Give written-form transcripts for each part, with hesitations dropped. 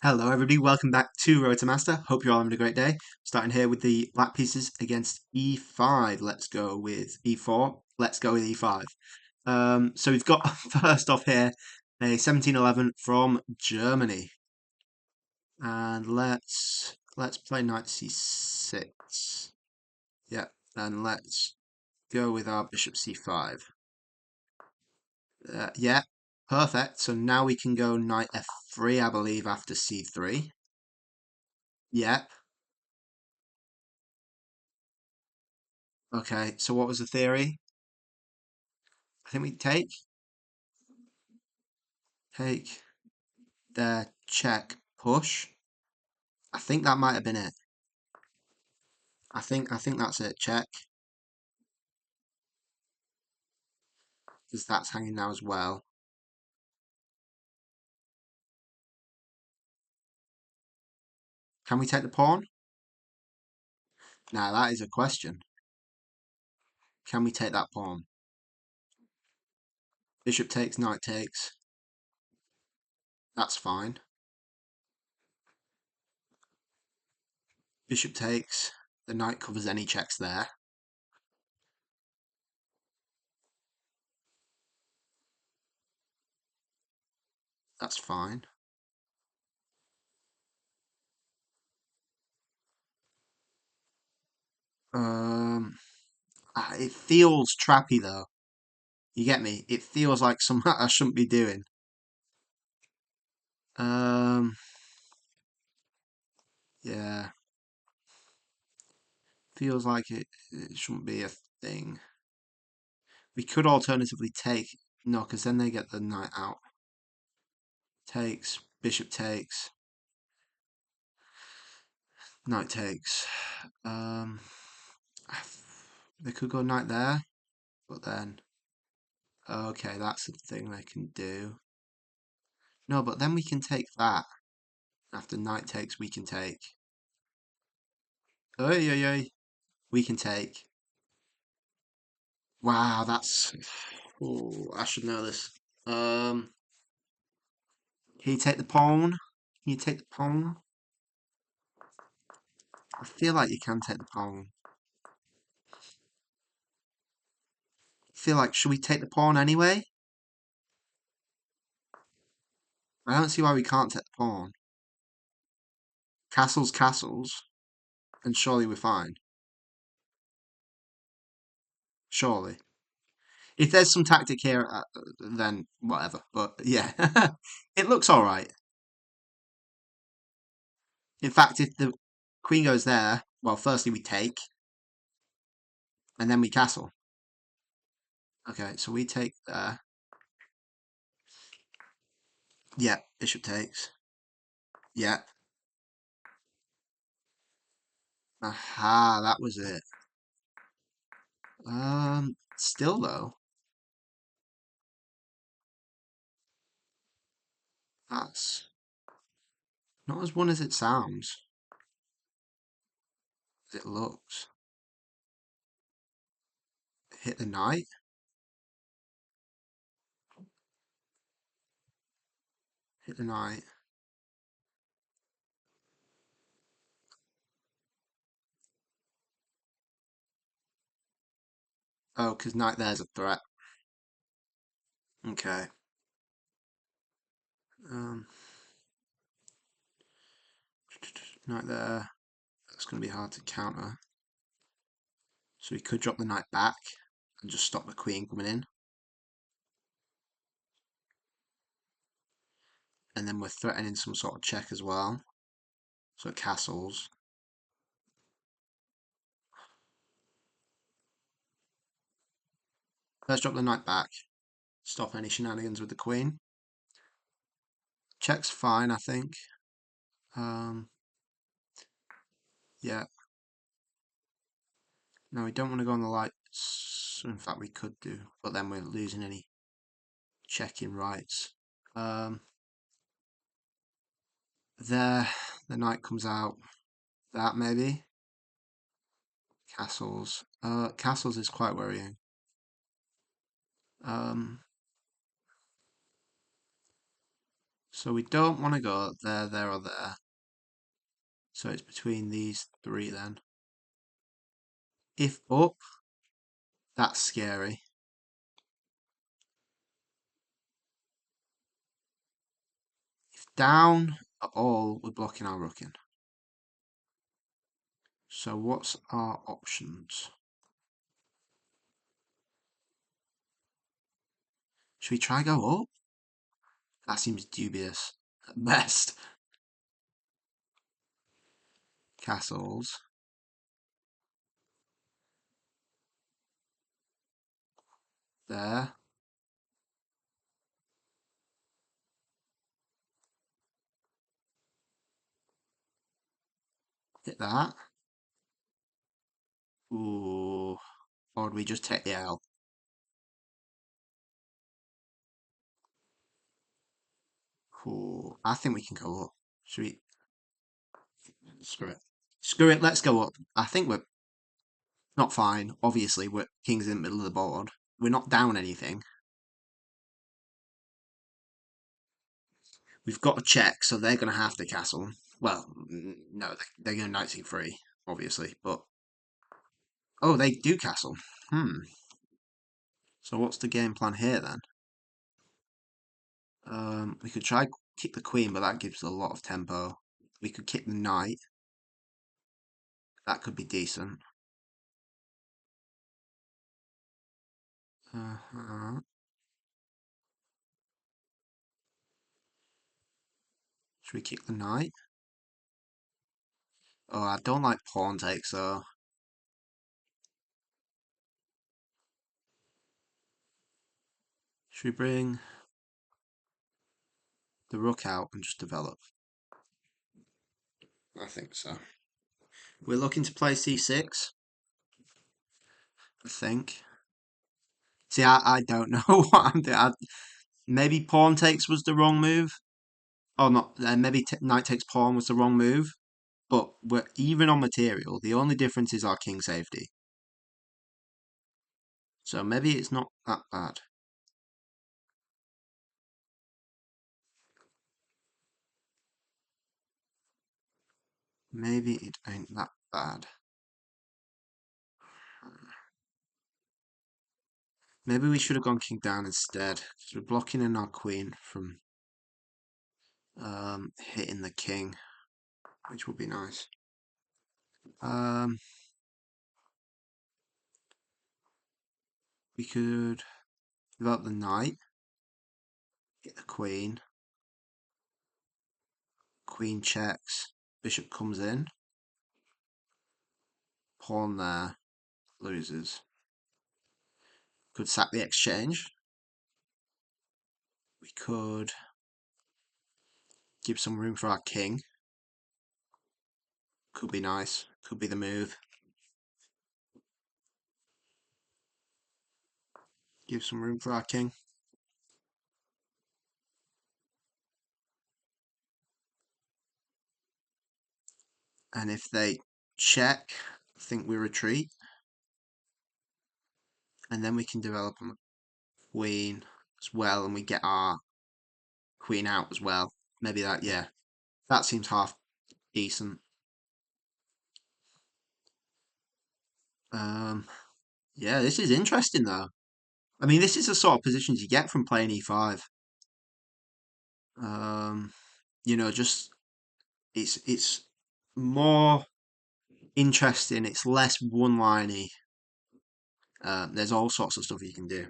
Hello everybody, welcome back to Road to Master. Hope you're all having a great day. Starting here with the black pieces against e5. Let's go with e4. Let's go with e5. So we've got first off here a 1711 from Germany. And let's play knight c6. Yeah, and let's go with our bishop c5. Yeah, perfect. So now we can go knight f3, I believe, after c3. Yeah. Okay, so what was the theory? I think we take their check push. I think that might have been it. I think that's it. Check, because that's hanging now as well. Can we take the pawn? Now that is a question. Can we take that pawn? Bishop takes, knight takes. That's fine. Bishop takes. The knight covers any checks there. That's fine. It feels trappy though. You get me? It feels like something I shouldn't be doing. Um, yeah. Feels like it shouldn't be a thing. We could alternatively take. No, because then they get the knight out. Takes, bishop takes, knight takes. Um, they could go knight there, but then okay, that's the thing they can do. No, but then we can take that. After knight takes, we can take. Oh yeah. We can take. Wow, that's. Oh, I should know this. Can you take the pawn? Can you take the pawn? I feel like you can take the pawn. I feel like, should we take the pawn anyway? I don't see why we can't take the pawn. Castle's castles, and surely we're fine. Surely. If there's some tactic here, then whatever. But yeah, it looks all right. In fact, if the queen goes there, well, firstly we take, and then we castle. Okay, so we take there. Yeah, bishop takes. Yeah. Aha, that was it. Still though, that's not as one as it sounds, as it looks. Hit the knight. Hit the knight. Oh, because knight there's a threat. Okay. Um, Knight there. That's going to be hard to counter. So we could drop the knight back and just stop the queen coming in. And then we're threatening some sort of check as well. So castles. Let's drop the knight back. Stop any shenanigans with the queen. Check's fine, I think. Um, yeah. No, we don't want to go on the lights. In fact, we could do, but then we're losing any checking rights. There, the knight comes out. That maybe. Castles. Castles is quite worrying. Um, So we don't want to go there, there, or there. So it's between these three then. If up, that's scary. If down at all, we're blocking our rook in. So what's our options? Should we try go up? That seems dubious at best. Castles. There. Hit that. Ooh. Or do we just take the L? Ooh. I think we can go up. Should we? Screw it. Screw it, let's go up. I think we're not fine. Obviously, we're king's in the middle of the board. We're not down anything. We've got a check, so they're going to have to castle. Well, no, they're going to knight c3, obviously. But oh, they do castle. So what's the game plan here then? We could try kick the queen, but that gives a lot of tempo. We could kick the knight. That could be decent. Uh-huh. Should we kick the knight? Oh, I don't like pawn takes though. Should we bring the rook out and just develop? I think so. We're looking to play c6, I think. See, I don't know what I'm doing. Maybe pawn takes was the wrong move. Oh, not maybe knight takes pawn was the wrong move. But we're even on material. The only difference is our king safety. So maybe it's not that bad. Maybe it ain't that bad. Maybe we should have gone king down instead. Because we're blocking in our queen from hitting the king, which would be nice. Um, we could develop the knight, hit the queen, queen checks, bishop comes in, pawn there, loses. Could sack the exchange. We could give some room for our king. Could be nice. Could be the move. Give some room for our king. And if they check, I think we retreat. And then we can develop on the queen as well, and we get our queen out as well. Maybe that, yeah. That seems half decent. Um, yeah, this is interesting though. I mean, this is the sort of positions you get from playing e5. Um, just it's more interesting. It's less one-liney. There's all sorts of stuff you can do.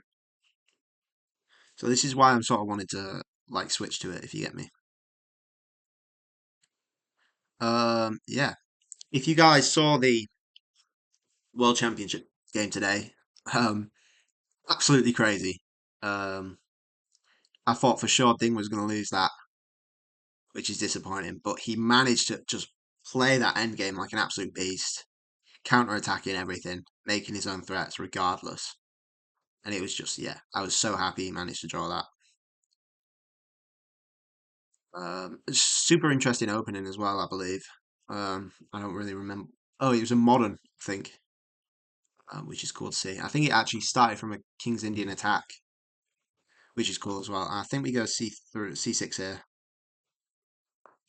So this is why I'm sort of wanted to like switch to it, if you get me. Yeah. If you guys saw the World Championship game today, um, absolutely crazy. Um, I thought for sure Ding was going to lose that, which is disappointing. But he managed to just play that end game like an absolute beast, counter-attacking everything, making his own threats regardless. And it was just, yeah, I was so happy he managed to draw that. Super interesting opening as well, I believe. I don't really remember. Oh, it was a modern, I think, which is cool to see. I think it actually started from a King's Indian attack, which is cool as well. I think we go C through C6 here.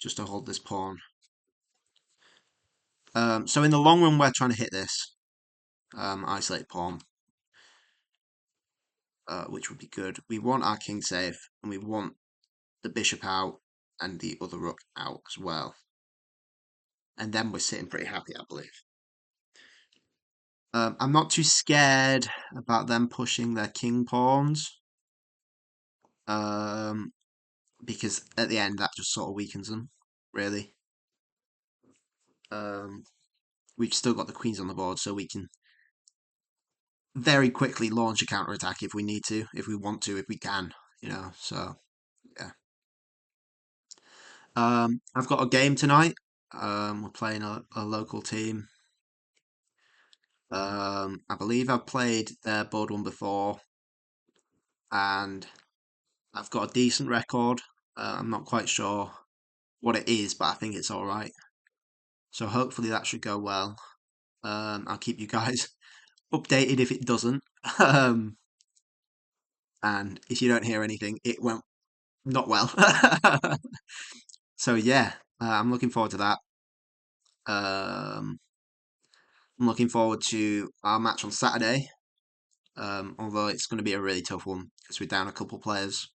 just to hold this pawn. So in the long run, we're trying to hit this isolate pawn, which would be good. We want our king safe, and we want the bishop out and the other rook out as well. And then we're sitting pretty happy, I believe. I'm not too scared about them pushing their king pawns, um, because at the end that just sort of weakens them, really. Um, we've still got the queens on the board, so we can very quickly launch a counter attack if we need to, if we want to, if we can, So yeah. I've got a game tonight. We're playing a local team. I believe I've played their board one before, and I've got a decent record. I'm not quite sure what it is, but I think it's all right. So hopefully that should go well. I'll keep you guys updated if it doesn't. Um, and if you don't hear anything, it went not well. So yeah, I'm looking forward to that. Um, I'm looking forward to our match on Saturday. Although it's going to be a really tough one because we're down a couple players,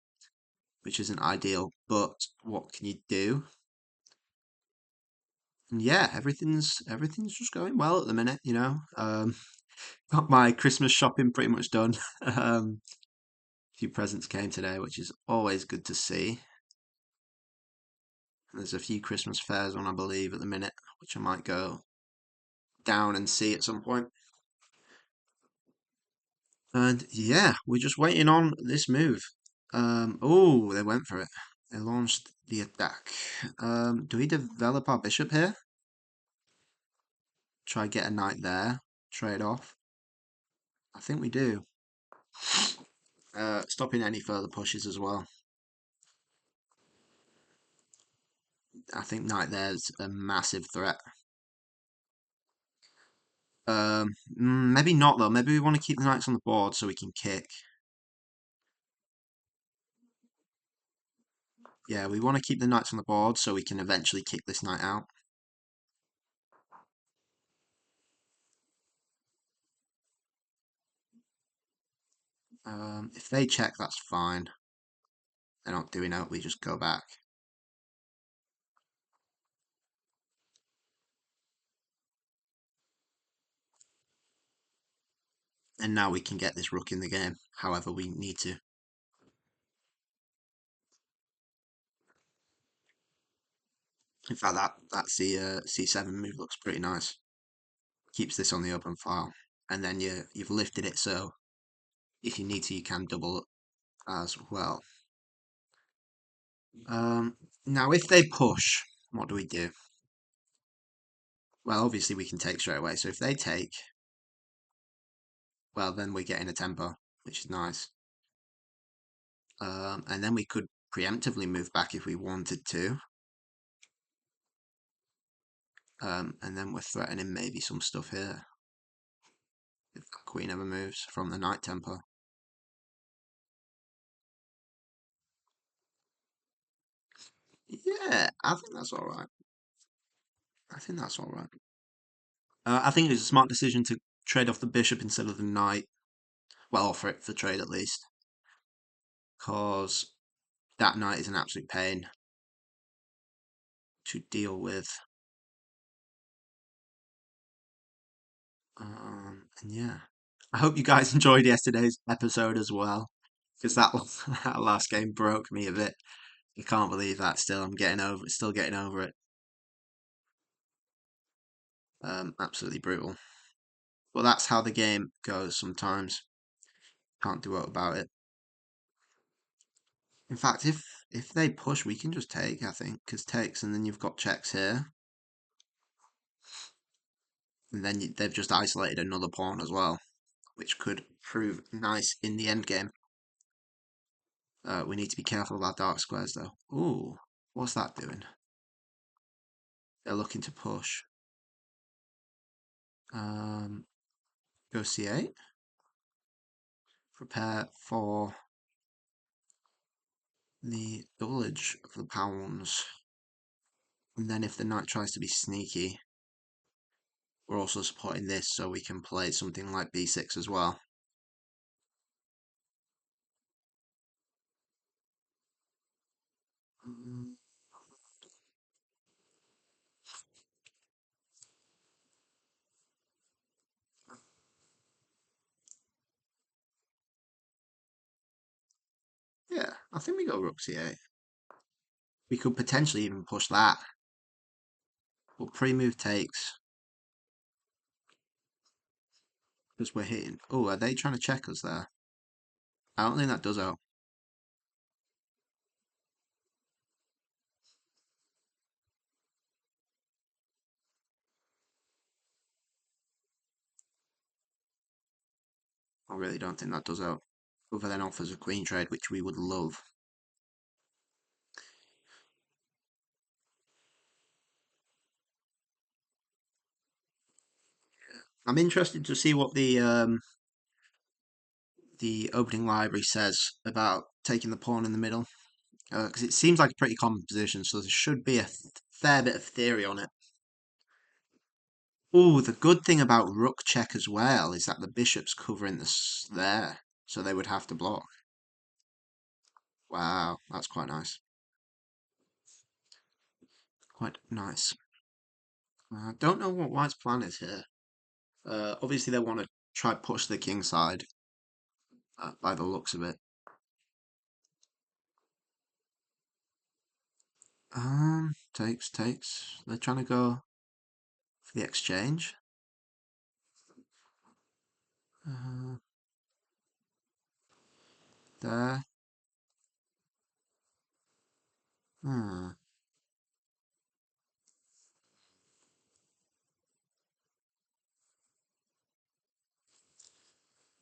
which isn't ideal. But what can you do? And yeah, everything's just going well at the minute. Got my Christmas shopping pretty much done. A few presents came today, which is always good to see. And there's a few Christmas fairs on, I believe, at the minute, which I might go down and see at some point. And yeah, we're just waiting on this move. Oh, they went for it. They launched the attack. Do we develop our bishop here? Try get a knight there. Trade off. I think we do. Stopping any further pushes as well. I think knight there's a massive threat. Maybe not though. Maybe we want to keep the knights on the board so we can kick. Yeah, we want to keep the knights on the board so we can eventually kick this knight out. If they check, that's fine. They're not doing it. We just go back. And now we can get this rook in the game, however we need to. In fact, that C7 move looks pretty nice. Keeps this on the open file, and then you've lifted it so if you need to, you can double it as well. Now if they push, what do we do? Well, obviously we can take straight away. So if they take, well, then we get in a tempo, which is nice. And then we could preemptively move back if we wanted to. And then we're threatening maybe some stuff here. If the queen ever moves from the knight tempo. Yeah, I think that's all right. I think that's all right. I think it's a smart decision to trade off the bishop instead of the knight. Well, offer it for trade at least. Because that knight is an absolute pain to deal with. And yeah, I hope you guys enjoyed yesterday's episode as well, because that last game broke me a bit. I can't believe that. Still getting over it. Absolutely brutal. But that's how the game goes sometimes. Can't do what about it. In fact, if they push, we can just take. I think because takes, and then you've got checks here, and then they've just isolated another pawn as well, which could prove nice in the end game. We need to be careful of our dark squares though. Ooh, what's that doing? They're looking to push. Um, Go c8. Prepare for the doublage of the pawns. And then if the knight tries to be sneaky, we're also supporting this so we can play something like b6 as well. Mm, yeah, I think we go rook c8. We could potentially even push that. But pre-move takes, because we're hitting. Oh, are they trying to check us there? I don't think that does out. I really don't think that does out. Other than offers a queen trade, which we would love. I'm interested to see what the opening library says about taking the pawn in the middle, because it seems like a pretty common position, so there should be a fair bit of theory on it. Oh, the good thing about rook check as well is that the bishop's covering this there, so they would have to block. Wow, that's quite nice. Quite nice. Don't know what White's plan is here. Obviously they want to try push the king side, by the looks of it. Takes. They're trying to go for the exchange. Uh, there. Hmm.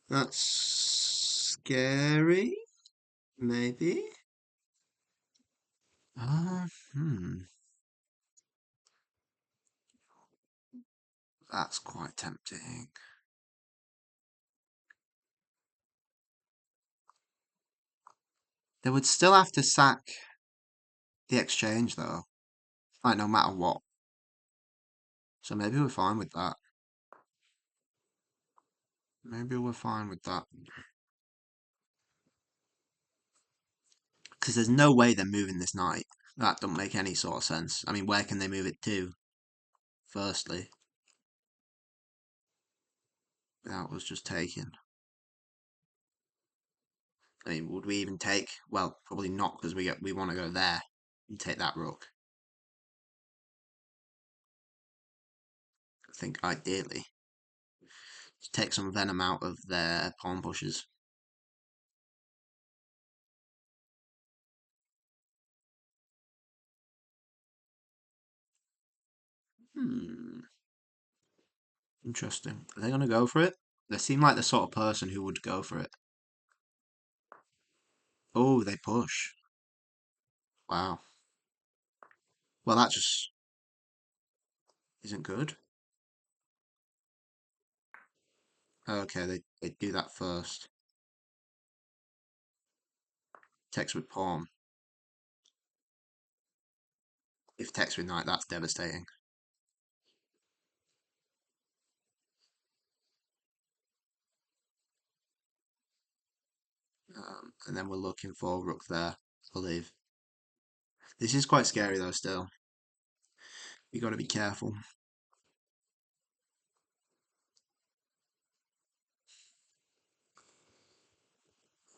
That's scary, maybe. Uh, hmm. That's quite tempting. They would still have to sack the exchange, though. Like, no matter what. So maybe we're fine with that. Maybe we're fine with that. Because there's no way they're moving this knight. That doesn't make any sort of sense. I mean, where can they move it to, firstly? That was just taken. I mean, would we even take? Well, probably not, because we want to go there and take that rook. I think ideally, to take some venom out of their pawn pushes. Hmm, interesting. Are they going to go for it? They seem like the sort of person who would go for it. Oh, they push. Wow. Well, that just isn't good. Okay, they do that first. Text with pawn. If text with knight, that's devastating. And then we're looking for rook there, I believe. This is quite scary though. Still, you got to be careful.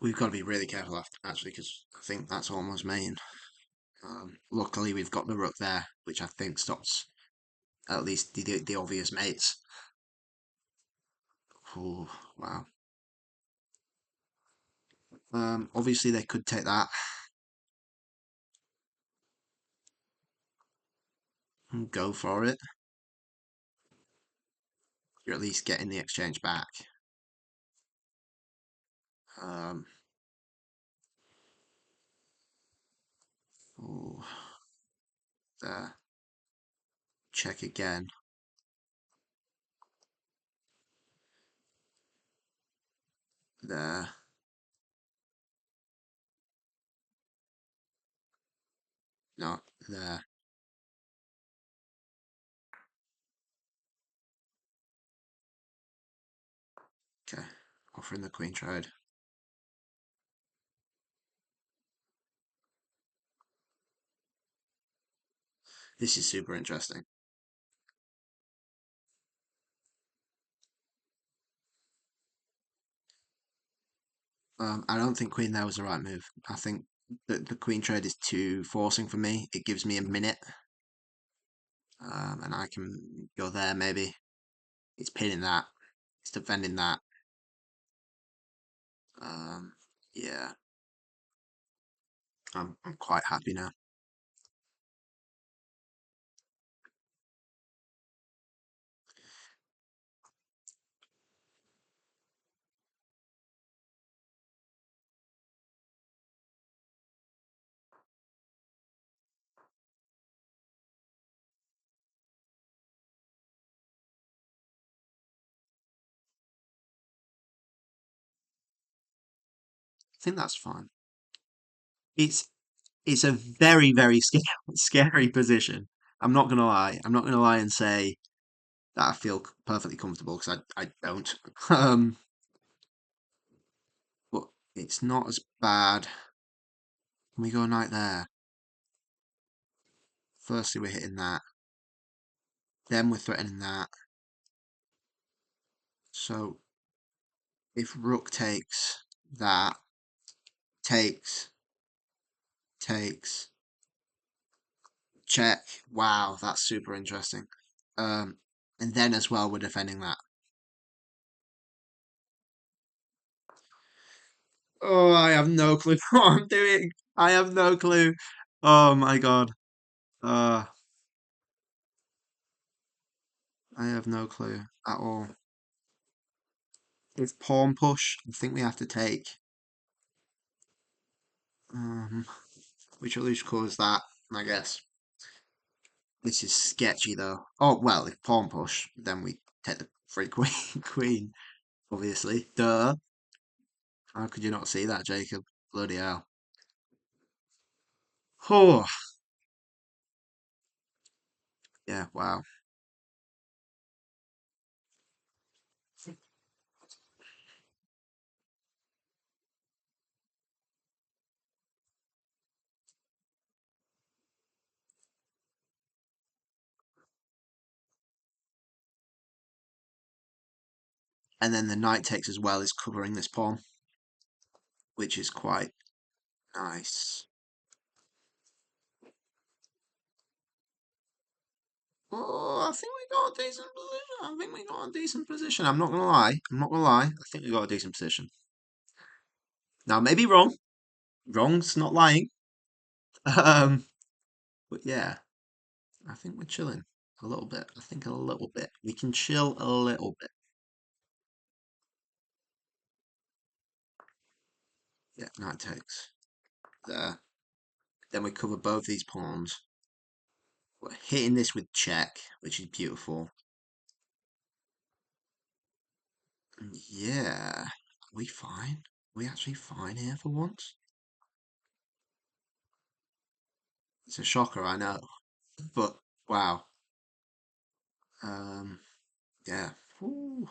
We've got to be really careful after, actually, because I think that's almost main. Luckily, we've got the rook there, which I think stops at least the obvious mates. Oh, wow. Obviously, they could take that and go for it. You're at least getting the exchange back. Um, oh, there. Check again. There. No, there. offering the queen trade. This is super interesting. I don't think queen there was the right move. I think that the queen trade is too forcing for me. It gives me a minute, and I can go there maybe. It's pinning that. It's defending that. Um, yeah, I'm quite happy now. I think that's fine. It's it's a very very scary position. I'm not gonna lie. I'm not gonna lie and say that I feel perfectly comfortable because I don't. Um, but it's not as bad. When we go knight there. Firstly, we're hitting that. Then we're threatening that. So if rook takes that, takes, takes, check. Wow, that's super interesting. Um, and then as well, we're defending that. Oh, I have no clue what I'm doing. I have no clue. Oh my god. Uh, I have no clue at all. If pawn push, I think we have to take. Um, which at least covers that, I guess. This is sketchy though. Oh well, if pawn push, then we take the free queen. Queen, obviously. Duh. How could you not see that, Jacob? Bloody hell. Oh, yeah. Wow. And then the knight takes as well is covering this pawn, which is quite nice. Oh, I think we got a decent position. I think we got a decent position. I'm not gonna lie. I'm not gonna lie. I think we got a decent position. Now, maybe wrong. Wrong's not lying. Um, but yeah, I think we're chilling a little bit. I think a little bit. We can chill a little bit. Yeah, knight takes there. Then we cover both these pawns. We're hitting this with check, which is beautiful. And yeah, are we fine? Are we actually fine here for once? It's a shocker, I know, but wow. Um, yeah. Ooh.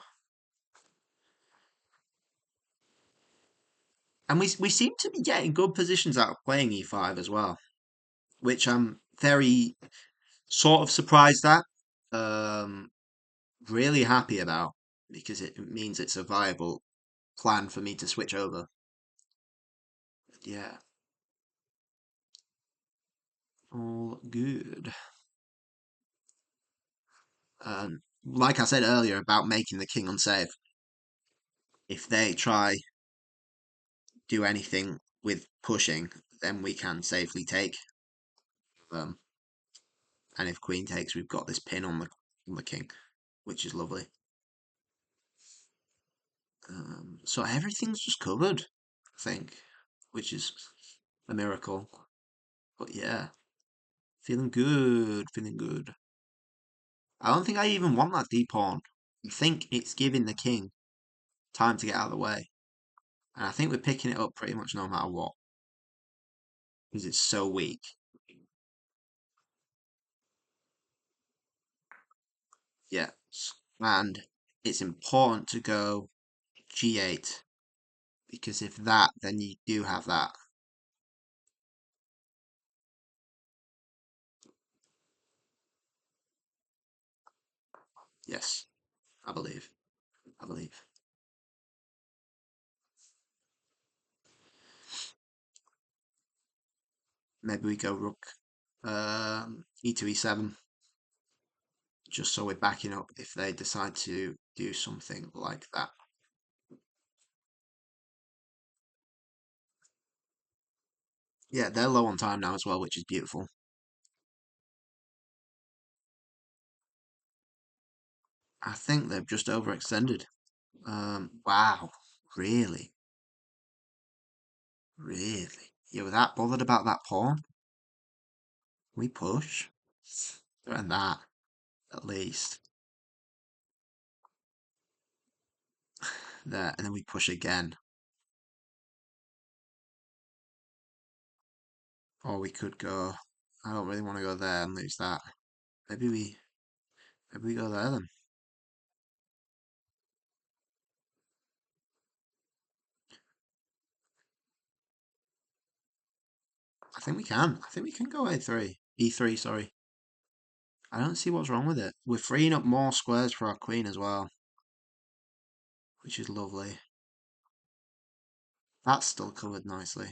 And we seem to be getting good positions out of playing e5 as well, which I'm very sort of surprised at. Um, really happy about because it means it's a viable plan for me to switch over. Yeah, all good. Like I said earlier about making the king unsafe, if they try do anything with pushing, then we can safely take them. And if queen takes, we've got this pin on the king, which is lovely. So everything's just covered, I think, which is a miracle. But yeah, feeling good, feeling good. I don't think I even want that d pawn. I think it's giving the king time to get out of the way. And I think we're picking it up pretty much no matter what, because it's so weak. Yeah. And it's important to go g8. Because if that, then you do have that. Yes, I believe. I believe. Maybe we go rook e2, e7, just so we're backing up if they decide to do something like that. Yeah, they're low on time now as well, which is beautiful. I think they've just overextended. Wow, really? Really? You were that bothered about that pawn? We push? And that, at least. There, and then we push again. Or we could go. I don't really want to go there and lose that. Maybe we maybe we go there then. I think we can. I think we can go A3. E3, sorry. I don't see what's wrong with it. We're freeing up more squares for our queen as well, which is lovely. That's still covered nicely.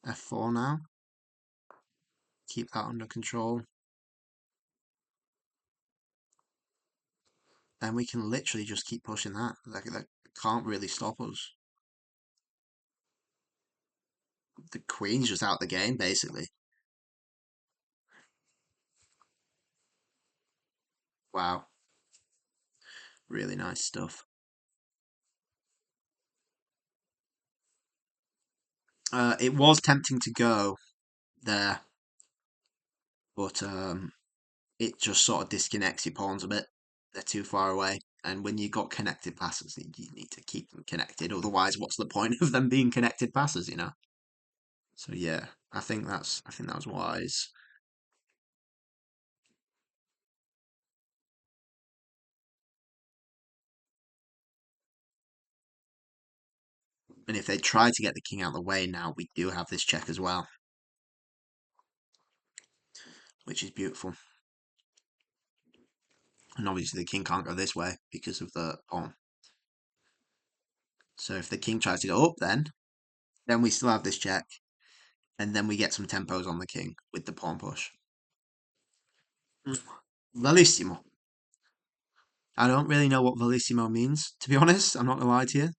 F4 now. Keep that under control. Then we can literally just keep pushing that. That can't really stop us. The queen's just out the game, basically. Wow. Really nice stuff. It was tempting to go there, but it just sort of disconnects your pawns a bit. They're too far away. And when you've got connected passes, you need to keep them connected. Otherwise, what's the point of them being connected passes, you know? So yeah, I think that was wise. And if they try to get the king out of the way now, we do have this check as well, which is beautiful. And obviously the king can't go this way because of the pawn. So if the king tries to go up then we still have this check. And then we get some tempos on the king with the pawn push. Bellissimo. I don't really know what Bellissimo means, to be honest. I'm not gonna lie to you.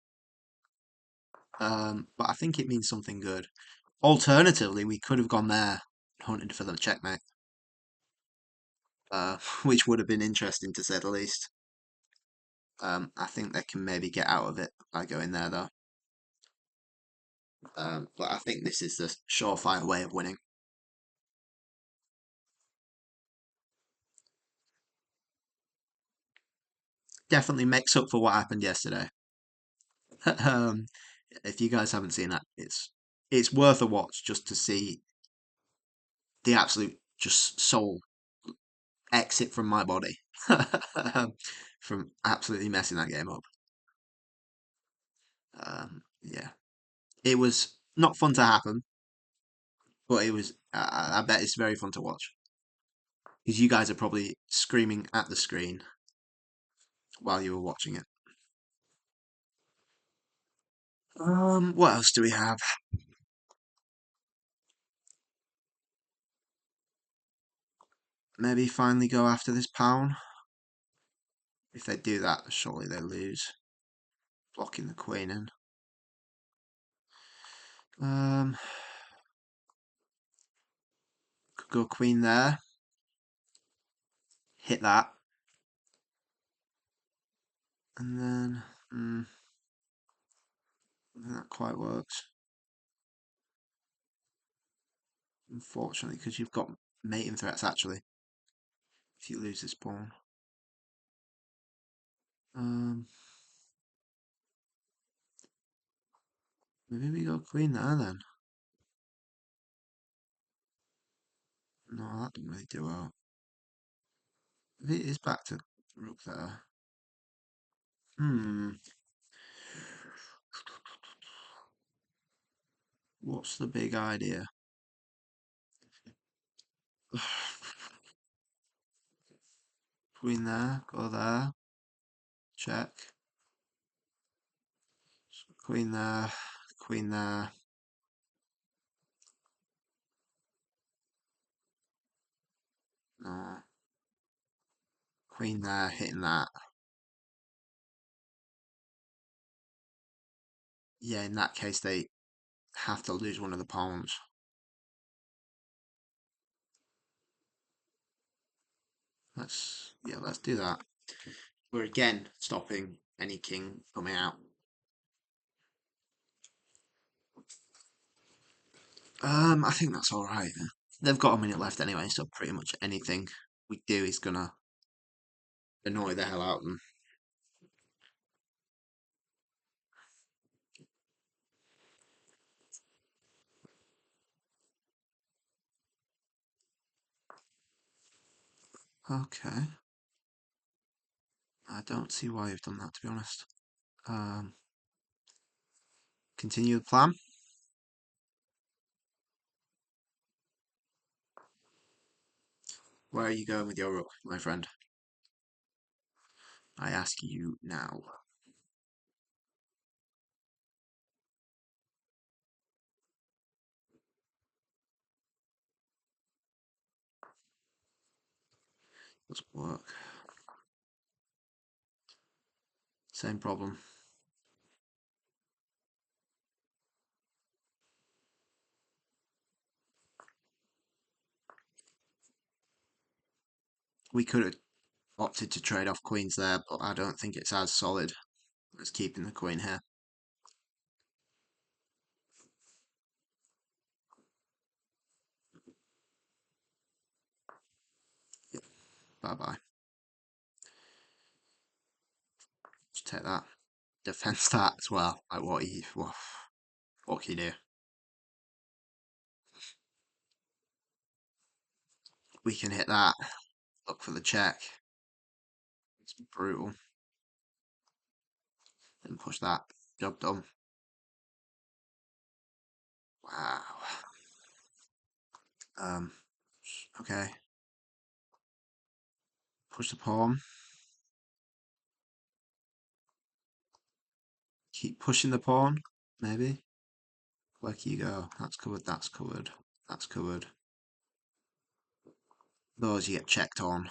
But I think it means something good. Alternatively, we could have gone there, hunted for the checkmate, which would have been interesting to say the least. I think they can maybe get out of it by going there, though. But I think this is the surefire way of winning. Definitely makes up for what happened yesterday. um, if you guys haven't seen that, it's worth a watch just to see the absolute just soul exit from my body from absolutely messing that game up. Yeah, it was not fun to happen, but it was. I bet it's very fun to watch because you guys are probably screaming at the screen while you were watching it. What else do we have? Maybe finally go after this pawn. If they do that, surely they lose. Blocking the queen in. Um, could go queen there. Hit that, and then I think that quite works. Unfortunately, because you've got mating threats actually. If you lose this pawn. Um, Maybe we go queen there then. No, that didn't really do well. If it is back to rook there. Hmm. What's the big idea? Queen there, go there, check. Queen there, queen there. No. Queen there, hitting that. Yeah, in that case they have to lose one of the pawns. Let's do that. We're again stopping any king coming out. I think that's all right. They've got a minute left anyway, so pretty much anything we do is gonna annoy the hell out of them. Okay. I don't see why you've done that, to be honest. Um, Continue the plan. Where are you going with your rook, my friend? I ask you now. Doesn't work. Same problem. We could have opted to trade off queens there, but I don't think it's as solid as keeping the queen here. Yep. Bye bye. Just take that. Defense that as well. Like what can you do? We can hit that. Look for the check. It's brutal. Then push that. Job done. Wow. Um. Okay. Push the pawn. Keep pushing the pawn. Maybe. Where can you go? That's covered. That's covered. That's covered. Those you get checked on.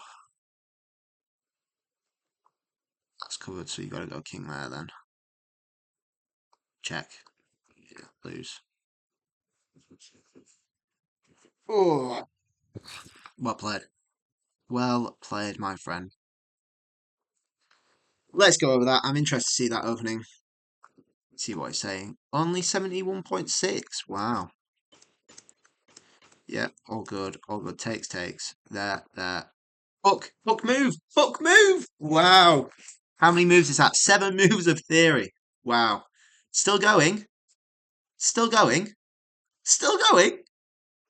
That's covered. So you got to go king there then. Check. Yeah, lose. Oh. Well played. Well played, my friend. Let's go over that. I'm interested to see that opening. See what it's saying. Only 71.6. Wow. Yep, all good. All good. Takes, takes. There, there. Hook! Hook move! Hook move! Wow. How many moves is that? 7 moves of theory. Wow. Still going. Still going. Still going.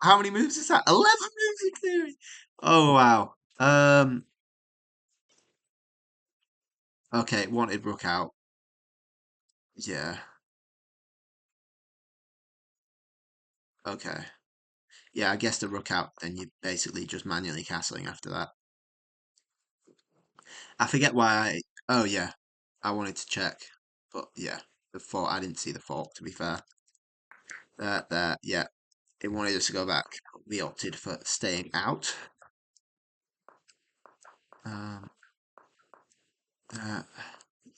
How many moves is that? 11 moves of theory. Oh, wow. Okay, wanted Rook out. Yeah. Okay. Yeah, I guess the Rook out, then you're basically just manually castling after that. I forget why oh yeah, I wanted to check, but yeah, the fork. I didn't see the fork. To be fair, there, yeah, it wanted us to go back. We opted for staying out. Um, uh,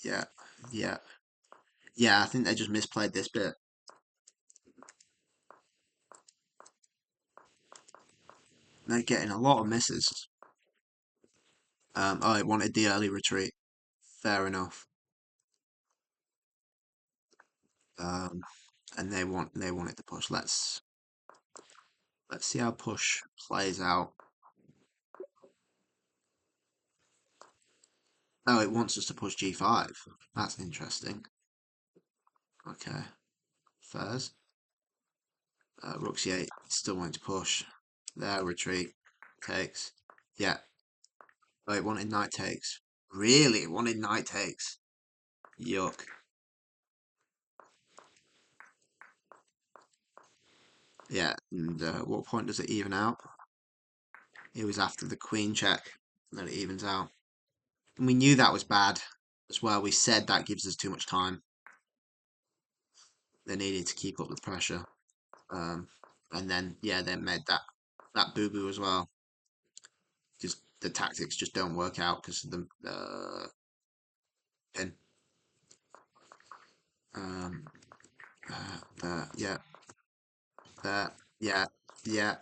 yeah, yeah, yeah. I think they just misplayed this bit. They're getting a lot of misses. Oh, it wanted the early retreat. Fair enough. Um, and they wanted to push. Let's see how push plays out. Oh, it wants us to push g5. That's interesting. Okay. Fairs. Rook c8. Still wanting to push. There, retreat. Takes. Yeah. Oh, it wanted knight takes. Really? It wanted knight takes. Yuck. Yeah, and what point does it even out? It was after the queen check that it evens out. And we knew that was bad as well. We said that gives us too much time. They needed to keep up the pressure. Um, and then, yeah, they made that boo-boo as well. Because the tactics just don't work out because of the pin. Um, yeah, yeah, yeah.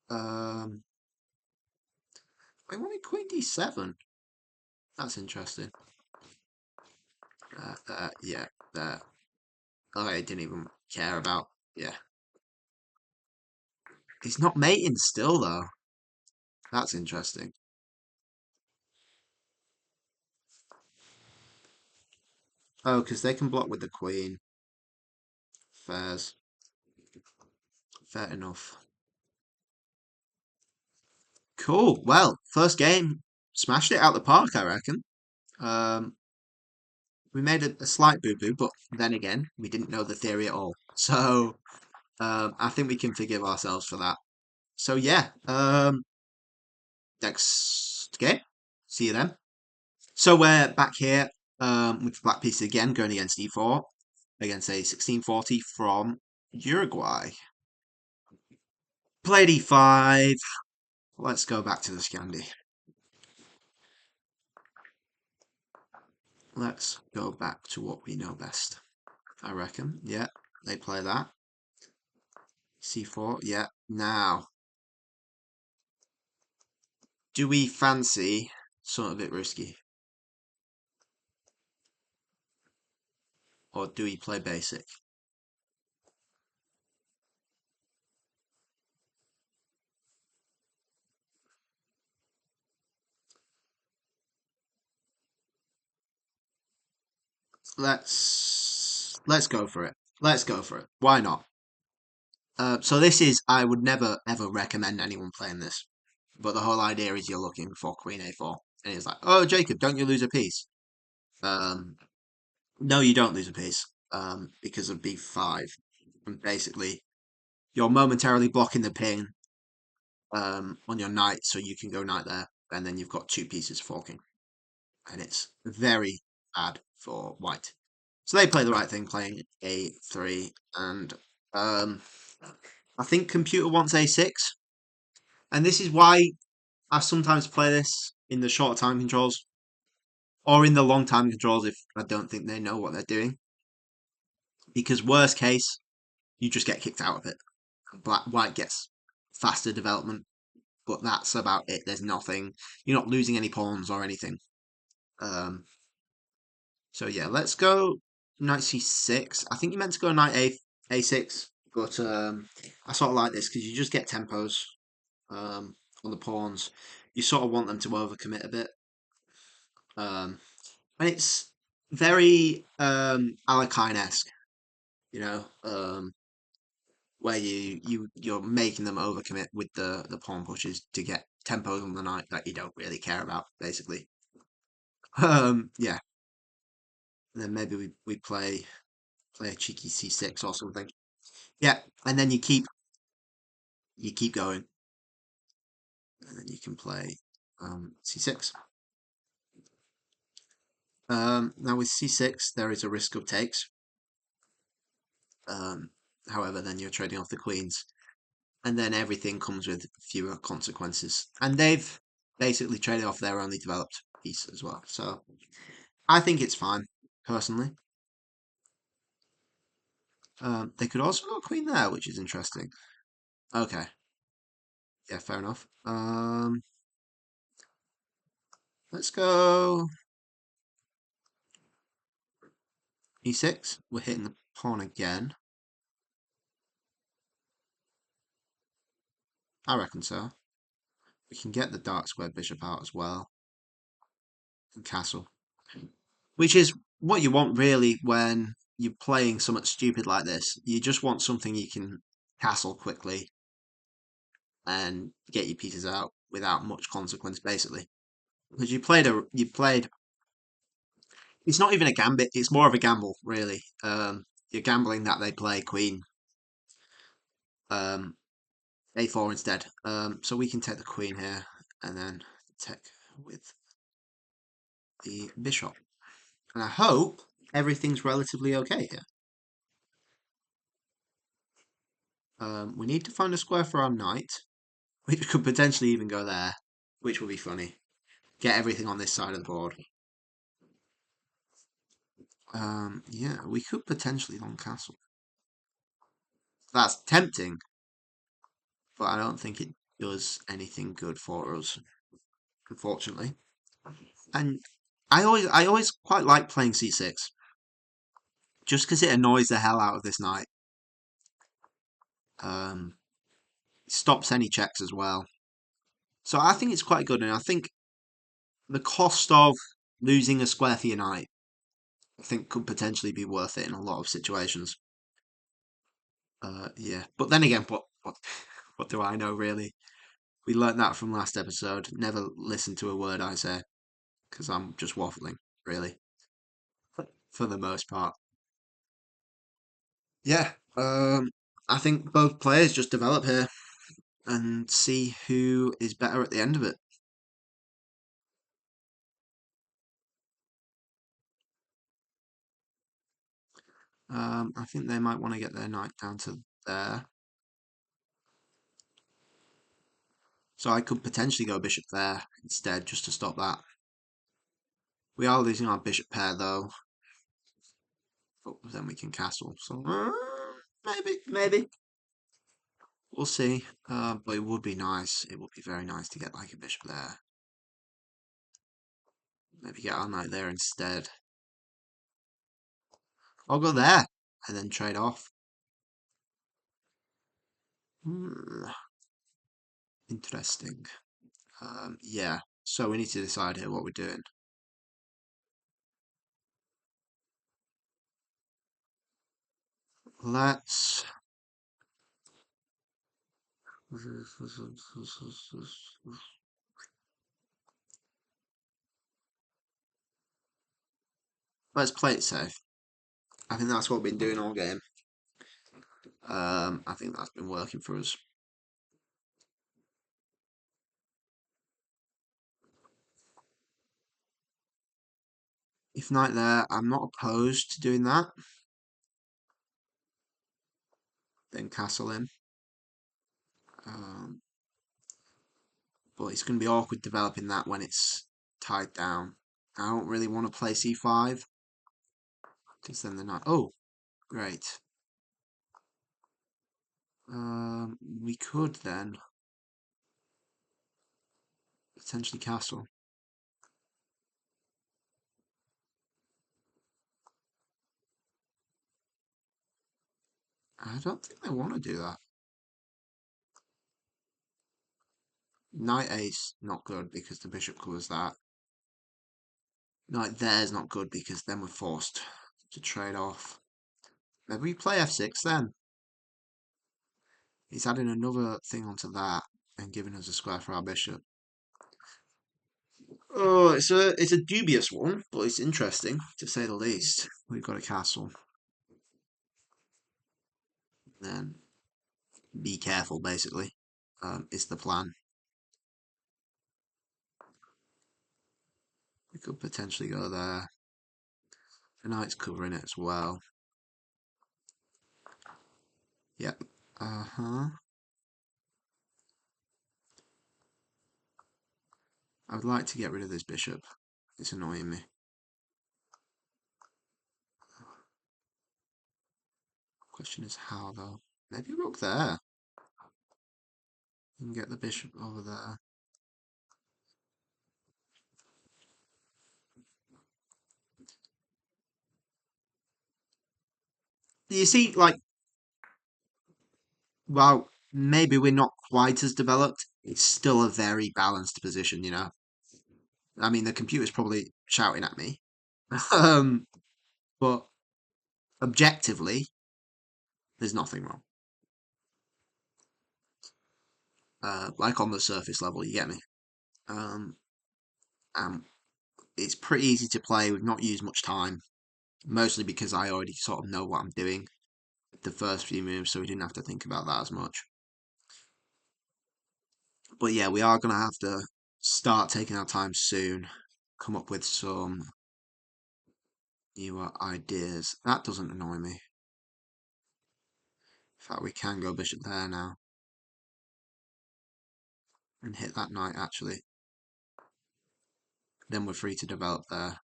Um, I wanted queen d7. That's interesting. Yeah, I didn't even care about. Yeah, he's not mating still though. That's interesting. Oh, because they can block with the queen. Fairs. Fair enough. Cool. Well, first game, smashed it out the park, I reckon. Um, we made a slight boo-boo, but then again, we didn't know the theory at all. So I think we can forgive ourselves for that. So yeah, next game. See you then. So we're back here with Black Piece again, going against E4, against a 1640 from Uruguay. Played E5. Let's go back to the Scandi. Let's go back to what we know best. I reckon. Yeah, they play that. C4. Yeah. Now, do we fancy something a bit risky? Or do we play basic? Let's go for it. Let's go for it. Why not? So this is, I would never ever recommend anyone playing this. But the whole idea is you're looking for Queen A4. And it's like, oh, Jacob, don't you lose a piece? Um, no, you don't lose a piece. Because of B5. And basically, you're momentarily blocking the ping on your knight, so you can go knight there, and then you've got two pieces forking. And it's very bad for white. So they play the right thing, playing A3, and um, I think computer wants A6. And this is why I sometimes play this in the short time controls or in the long time controls if I don't think they know what they're doing. Because worst case, you just get kicked out of it. White gets faster development, but that's about it. There's nothing. You're not losing any pawns or anything. Um, so yeah, let's go knight c6. I think you meant to go knight a6, but I sort of like this because you just get tempos on the pawns. You sort of want them to overcommit a bit. Um, and it's very Alakine-esque, you know, where you're making them overcommit with the pawn pushes to get tempos on the knight that you don't really care about, basically. Yeah. And then maybe we play a cheeky c6 or something. Yeah, and then you keep going, and then you can play c6. Now with c6 there is a risk of takes. Um, However, then you're trading off the queens, and then everything comes with fewer consequences. And they've basically traded off their only developed piece as well. So I think it's fine, personally. They could also go queen there, which is interesting. Okay, yeah, fair enough. Let's go e6. We're hitting the pawn again. I reckon so. We can get the dark square bishop out as well. And castle. Which is what you want really when you're playing something stupid like this. You just want something you can castle quickly and get your pieces out. without much consequence, basically. Because you played. It's not even a gambit. It's more of a gamble, really. You're gambling that they play queen um, a4 instead. So we can take the queen here and then take with the bishop. And I hope everything's relatively okay here. We need to find a square for our knight, which could potentially even go there, which would be funny. Get everything on this side of the board. Yeah, we could potentially long castle. That's tempting, but I don't think it does anything good for us, unfortunately. And I always quite like playing c6, just because it annoys the hell out of this knight. Um, Stops any checks as well. So I think it's quite good, and I think the cost of losing a square for your knight, I think, could potentially be worth it in a lot of situations. Yeah, but then again, what do I know really? We learnt that from last episode. Never listen to a word I say because I'm just waffling, really, for the most part. Yeah, I think both players just develop here and see who is better at the end of it. I think they might want to get their knight down to there. So I could potentially go bishop there instead, just to stop that. We are losing our bishop pair though, but then we can castle. So maybe we'll see. But it would be nice. It would be very nice to get like a bishop there. Maybe get our knight there instead. I'll go there and then trade off. Hmm, interesting. Yeah. So we need to decide here what we're doing. Let's. Let's play it safe. I think that's what we've been doing all game. I think that's been working for us. If knight there, I'm not opposed to doing that. Then castle in. Um, but it's going to be awkward developing that when it's tied down. I don't really want to play c5 because then the knight. Oh, great. We could then potentially castle. I don't think they want to do that. Knight ace, not good because the bishop covers that. Knight there's not good because then we're forced to trade off. Maybe we play f6 then. He's adding another thing onto that and giving us a square for our bishop. Oh, it's a dubious one, but it's interesting to say the least. We've got a castle. Then be careful, basically. Is the plan. We could potentially go there. The knight's covering it as well. Yep. Uh-huh. I would like to get rid of this bishop. It's annoying me. Question is how, though. Maybe rook there. You can get the bishop over there. You see, like, well, maybe we're not quite as developed. It's still a very balanced position, you know. I mean, the computer's probably shouting at me. um, but objectively, there's nothing wrong. like on the surface level, you get me? Um, and it's pretty easy to play. We've not used much time, mostly because I already sort of know what I'm doing with the first few moves, so we didn't have to think about that as much. But yeah, we are going to have to start taking our time soon, come up with some newer ideas. That doesn't annoy me. In fact, we can go bishop there now and hit that knight actually. Then we're free to develop there.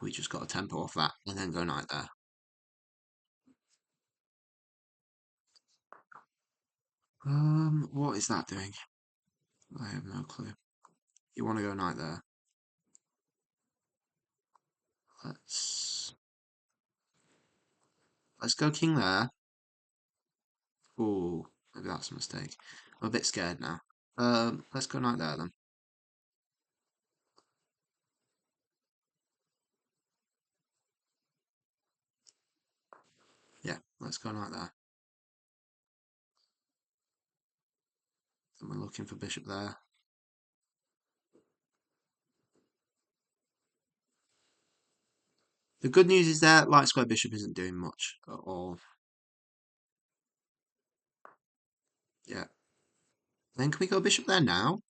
We just got a tempo off that and then go knight there. What is that doing? I have no clue. You want to go knight there? Let's let's go king there. Ooh, maybe that's a mistake. I'm a bit scared now. Let's go knight there then. Yeah, let's go knight there. And we're looking for bishop there. The good news is that light square bishop isn't doing much at all. Yeah. Then can we go bishop there now?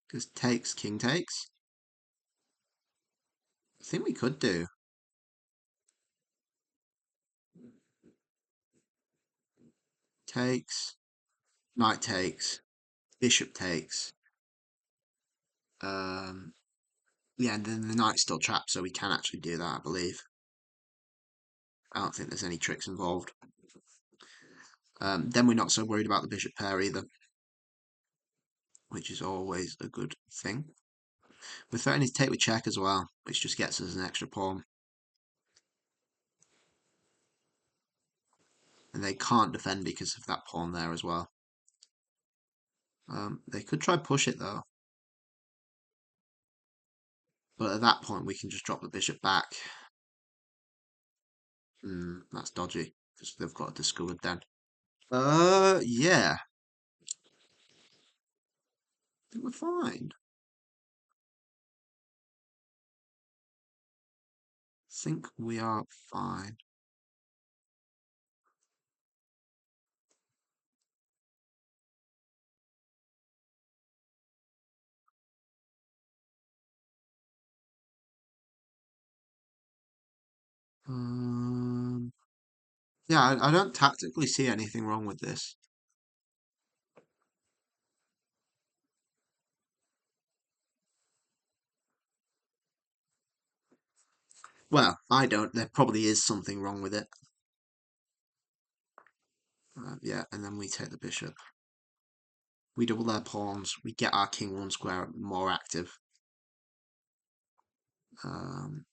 Because takes, king takes. I think we could do. Takes, knight takes, bishop takes. Yeah, and then the knight's still trapped, so we can actually do that, I believe. I don't think there's any tricks involved. Then we're not so worried about the bishop pair either, which is always a good thing. We're threatening to take with check as well, which just gets us an extra pawn. And they can't defend because of that pawn there as well. They could try push it though. But at that point we can just drop the bishop back. That's dodgy, because they've got it discovered then. Yeah. I think we're fine. I think we are fine. Yeah, I don't tactically see anything wrong with this. Well, I don't. There probably is something wrong with it. Yeah, and then we take the bishop. We double their pawns. We get our king one square more active. Um,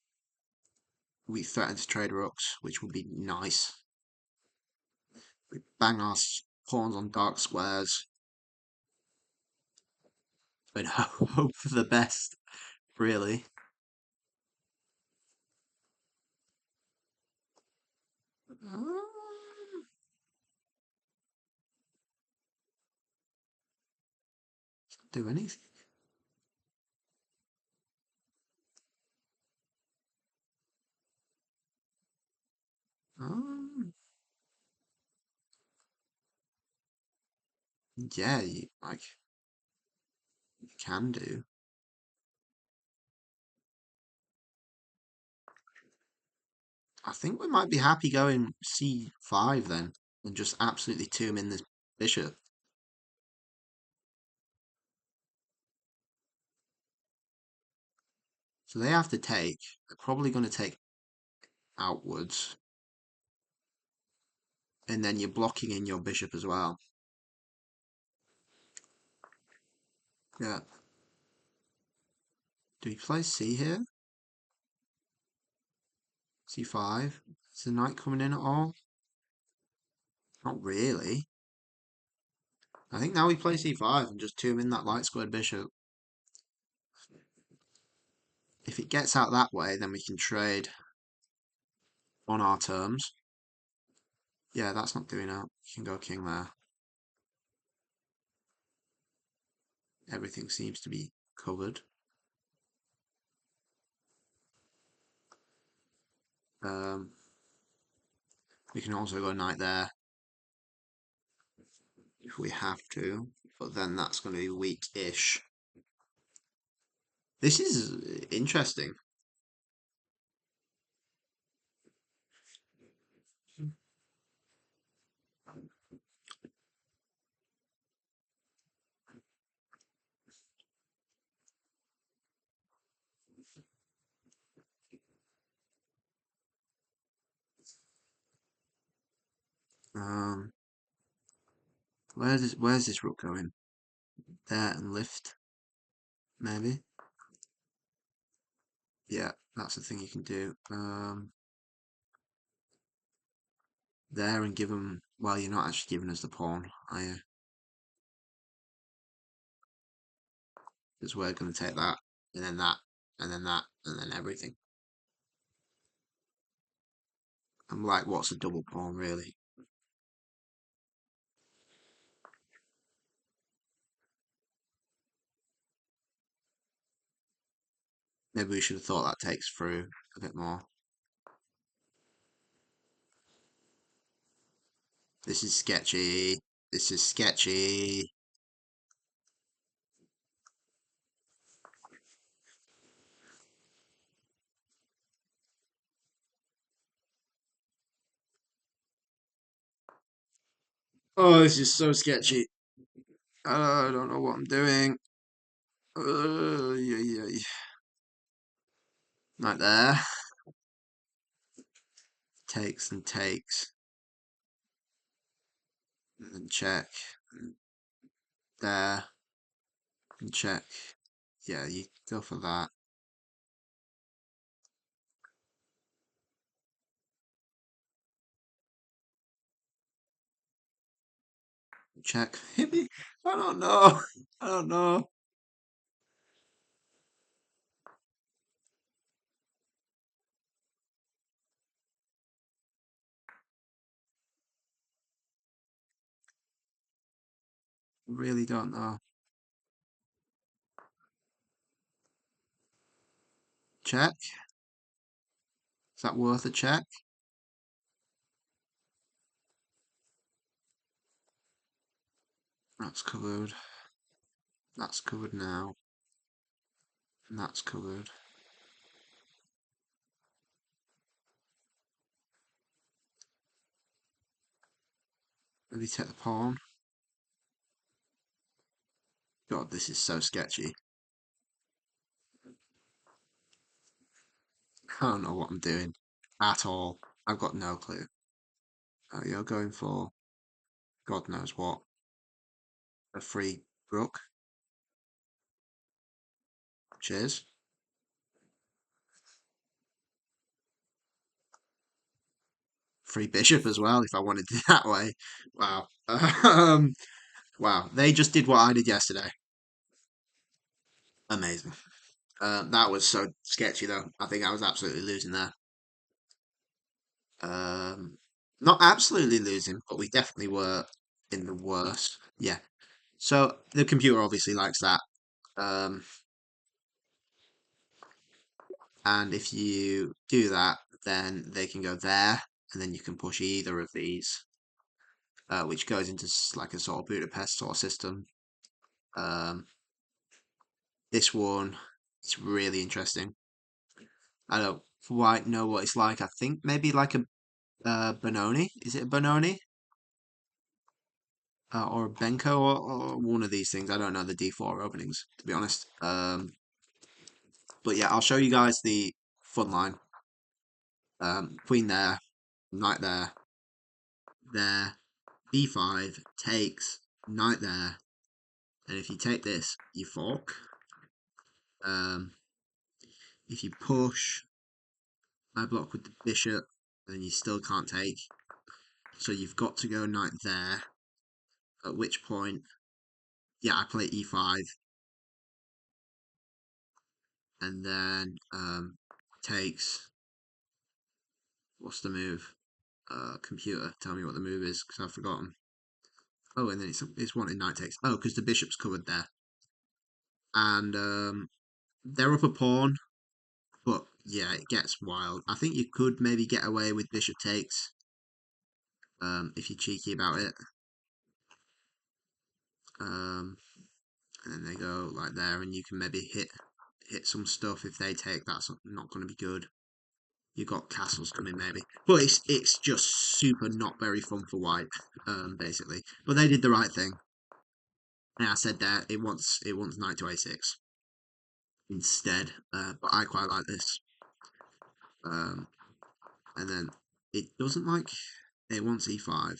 we threaten to trade rooks, which would be nice. We bang our pawns on dark squares and hope for the best, really. Um, do anything. Um, yeah, like you can do. I think we might be happy going c5 then, and just absolutely tomb in this bishop. So they have to take. They're probably going to take outwards, and then you're blocking in your bishop as well. Yeah. Do we play c here? c5? Is the knight coming in at all? Not really. I think now we play c5 and just tomb in that light squared bishop. If it gets out that way, then we can trade on our terms. Yeah, that's not doing out. You can go king there. Everything seems to be covered. We can also go knight there if we have to, but then that's going to be weak-ish. This is interesting. Um, where's this rook going? There and lift, maybe. Yeah, that's the thing you can do. There and give them. Well, you're not actually giving us the pawn, are you? Because we're going to take that, and then that, and then that, and then everything. I'm like, what's a double pawn, really? Maybe we should have thought that takes through a bit more. This is sketchy. This is sketchy. Oh, this is so sketchy. I don't know what I'm doing. Yeah, yeah. Right there. Takes and takes. And then check. There. And check. Yeah, you go for that. Check. Maybe. I don't know. I don't know. Really don't know. Check. Is that worth a check? That's covered. That's covered now. And that's covered. Maybe take the pawn. God, this is so sketchy. I don't know what I'm doing at all. I've got no clue. You're going for God knows what. A free rook. Cheers. Free bishop as well, if I wanted it that way. Wow. Wow. They just did what I did yesterday. Amazing. That was so sketchy, though. I think I was absolutely losing there. Um, Not absolutely losing, but we definitely were in the worst. Yeah. So the computer obviously likes that. Um, and if you do that, then they can go there, and then you can push either of these, which goes into like a sort of Budapest sort of system. Um, this one is really interesting. I don't quite know what it's like. I think maybe like a Benoni. Is it a Benoni? Or a Benko or one of these things. I don't know the D4 openings, to be honest. But yeah, I'll show you guys the fun line. Queen there, knight there, there, b5, takes, knight there, and if you take this, you fork. Um, if you push, I block with the bishop, then you still can't take. So you've got to go knight there, at which point, yeah, I play e5, and then takes, what's the move? Computer, tell me what the move is because I've forgotten. Oh, and then it's wanting knight takes. Oh, because the bishop's covered there, and they're up a pawn, but yeah, it gets wild. I think you could maybe get away with bishop takes, if you're cheeky about it. Um, and then they go like there, and you can maybe hit some stuff if they take. That's not going to be good. You got castles coming maybe, but it's just super not very fun for white, basically. But they did the right thing. And I said that it wants knight to a6 instead, but I quite like this. Um, and then it doesn't like it wants e5.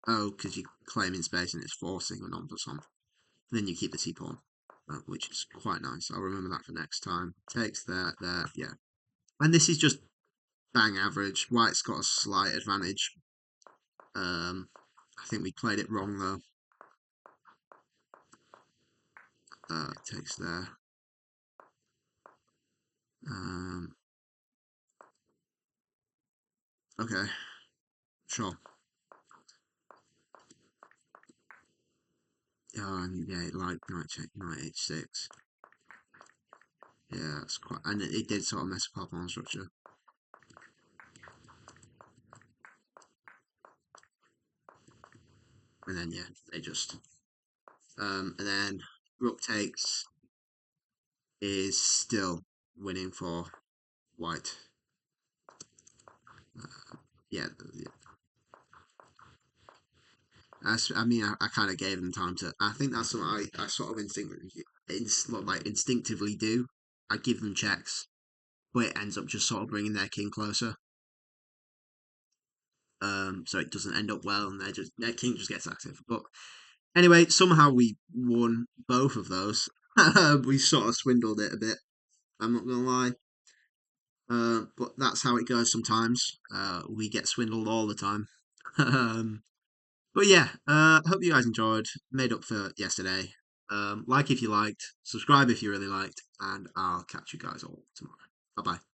Oh, because you're claiming space and it's forcing an on plus on. Then you keep the t pawn, which is quite nice. I'll remember that for next time. Takes there, yeah. And this is just bang average. White's got a slight advantage. I think we played it wrong though. Takes there. Um, okay, sure. And yeah, like knight h6. Yeah, it's quite, and it did sort of mess up our pawn structure. And then yeah, they just and then rook takes is still winning for white. Yeah, yeah. I mean, I kind of gave them time to. I think that's what I sort of instinctively do. I give them checks, but it ends up just sort of bringing their king closer. So it doesn't end up well, and their king just gets active. But anyway, somehow we won both of those. We sort of swindled it a bit. I'm not gonna lie. But that's how it goes sometimes. We get swindled all the time. um, but yeah, hope you guys enjoyed. Made up for yesterday. Like if you liked, subscribe if you really liked, and I'll catch you guys all tomorrow. Bye bye.